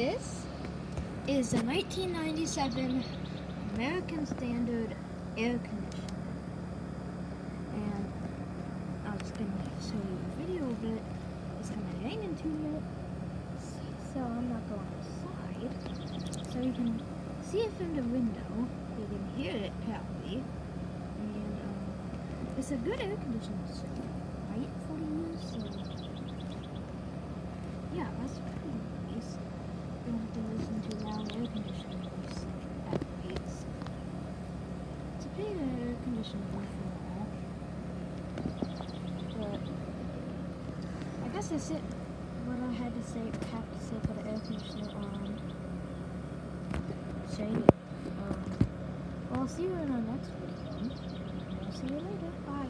This is a 1997 American Standard air conditioner, and I was going to show you a video of it. It's kind of raining too, so I'm not going outside, so you can see it from the window. You can hear it probably, and it's a good air conditioner, so right for you. So yeah, that's pretty nice. You don't have to listen to loud air conditioners at night. It's a pretty good air conditioner overall. But I guess that's it. What I have to say for the air conditioner. Shady. Well, I'll see you in our next video. I'll see you later. Bye.